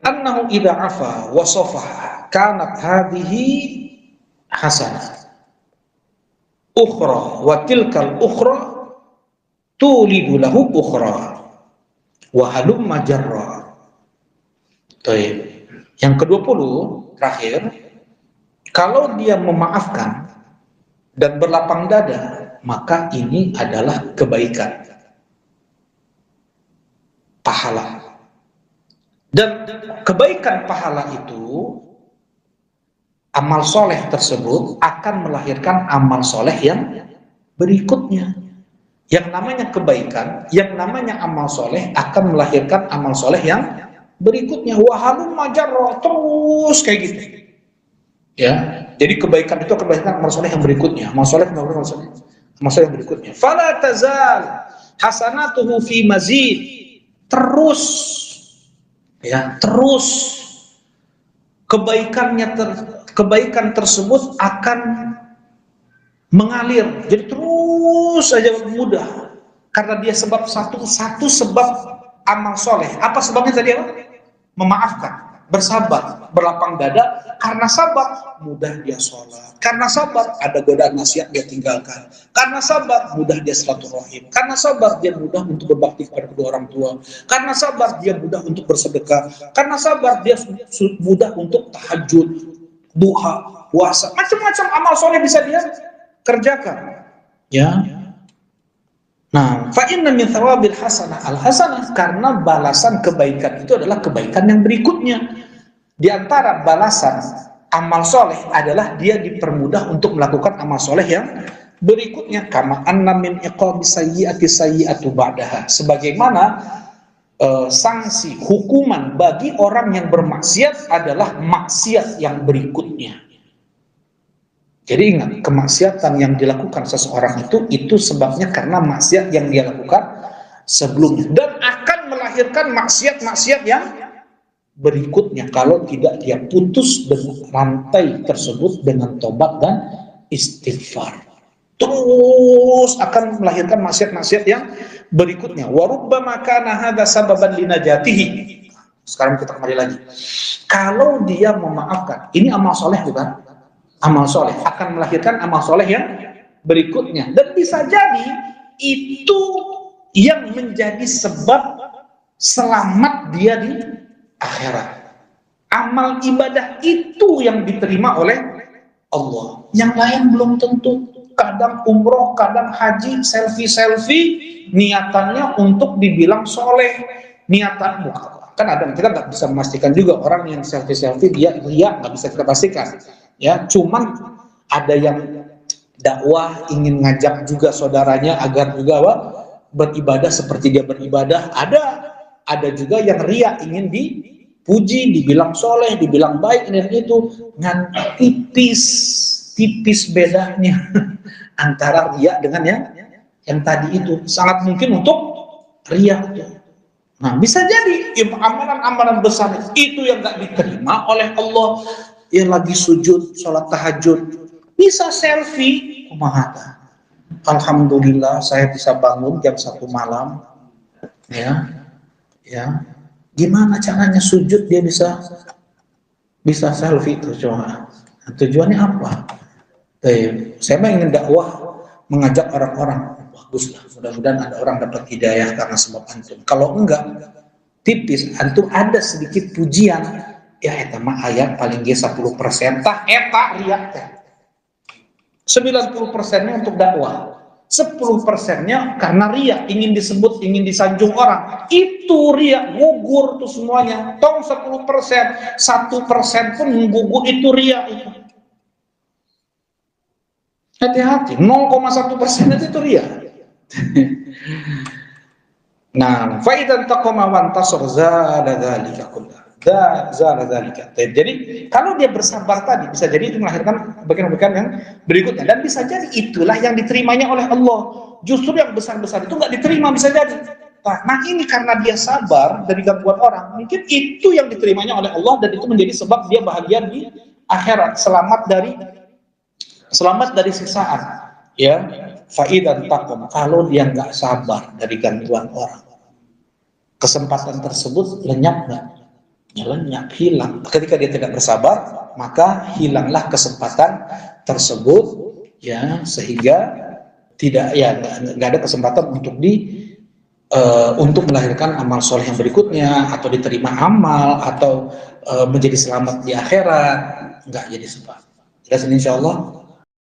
annahu idza afa wa safaha kanat hadhihi hasanah ukhra wa tilkal ukhra tulidu lahu ukhra wa halumma jarra. Yang ke-20 terakhir, kalau dia memaafkan dan berlapang dada, maka ini adalah kebaikan, pahala. Dan kebaikan pahala itu, amal soleh tersebut akan melahirkan amal soleh yang berikutnya. Yang namanya kebaikan, yang namanya amal soleh akan melahirkan amal soleh yang berikutnya. Wahalum majarro, terus kayak gitu. Ya, jadi kebaikan itu kebaikan amal soleh yang berikutnya. Amal soleh yang berikutnya. Fala tazal hasanatuhu fi mazid, terus ya, terus kebaikan tersebut akan mengalir, jadi terus saja mudah, karena dia satu sebab amal soleh. Apa sebabnya tadi? Apa? Memaafkan, bersabar, berlapang dada. Karena sabar mudah dia sholat, karena sabar ada godaan maksiat dia tinggalkan, karena sabar mudah dia silaturahim, karena sabar dia mudah untuk berbakti kepada kedua orang tua, karena sabar dia mudah untuk bersedekah, karena sabar dia mudah untuk tahajud, duha, puasa, macam-macam amal soleh bisa dia kerjakan. Ya. Nah, fa inna min thawabil hasanah al-hasanah, karena balasan kebaikan itu adalah kebaikan yang berikutnya. Di antara balasan amal soleh adalah dia dipermudah untuk melakukan amal soleh yang berikutnya. Kama anna min iqabi sayyi'ati sayyi'atu ba'daha, sebagaimana sanksi hukuman bagi orang yang bermaksiat adalah maksiat yang berikutnya. Jadi ingat, kemaksiatan yang dilakukan seseorang itu sebabnya karena maksiat yang dia lakukan sebelumnya, dan akan melahirkan maksiat-maksiat yang berikutnya kalau tidak dia putus dengan rantai tersebut dengan tobat dan istighfar. Terus akan melahirkan maksiat-maksiat yang berikutnya. Wa rubbama kana hadza sababan linajatihi. Sekarang kita kembali lagi. Kalau dia memaafkan, ini amal soleh bukan? Amal soleh akan melahirkan amal soleh yang berikutnya, dan bisa jadi itu yang menjadi sebab selamat dia di akhirat. Amal ibadah itu yang diterima oleh Allah, yang lain belum tentu. Kadang umroh, kadang haji, selfie niatannya untuk dibilang soleh, niatan kan ada, kita nggak bisa memastikan juga orang yang selfie dia nggak bisa kita pastikan. Ya, cuman ada yang dakwah ingin ngajak juga saudaranya agar juga beribadah seperti dia beribadah. Ada juga yang ria, ingin dipuji, dibilang soleh, dibilang baik, dan itu ngan tipis bedanya antara ria dengan yang tadi itu. Sangat mungkin untuk ria. Nah, bisa jadi amalan-amalan besar itu yang nggak diterima oleh Allah. Yang lagi sujud, sholat tahajud, bisa selfie, kumaha. Alhamdulillah saya bisa bangun jam 1 malam. Ya. Gimana caranya sujud dia bisa selfie itu coba. Nah, tujuannya apa? Saya ingin dakwah, mengajak orang-orang. Baguslah, mudah-mudahan ada orang dapat hidayah karena sebab antum. Kalau enggak, tipis, antum ada sedikit pujian. Ya eta mah ayat paling ge 10% tah eta riak teh. 90%-nya untuk dakwah. 10%-nya karena riak, ingin disebut, ingin disanjung orang. Itu riak, gugur tuh semuanya. Tong 10%, 1% pun gugur, itu riak itu. Hati-hati, 0,1% itu riak. Nah, fa idzan taqama wa antasar zala dzalika kullah. Jadi kalau dia bersabar tadi, bisa jadi itu melahirkan bagian-bagian yang berikutnya, dan bisa jadi itulah yang diterimanya oleh Allah. Justru yang besar-besar itu nggak diterima, bisa jadi. Nah, ini karena dia sabar dari gangguan orang, mungkin itu yang diterimanya oleh Allah, dan itu menjadi sebab dia bahagia di akhirat, selamat dari siksaan. Ya, faidan taqom, kalau dia nggak sabar dari gangguan orang, kesempatan tersebut lenyap nggak? lenyap, hilang. Ketika dia tidak bersabar, maka hilanglah kesempatan tersebut, ya, sehingga tidak, ya, nggak ada kesempatan untuk melahirkan amal soleh yang berikutnya, atau diterima amal, atau menjadi selamat di akhirat. Nggak jadi sebab. Jelas ini insya Allah.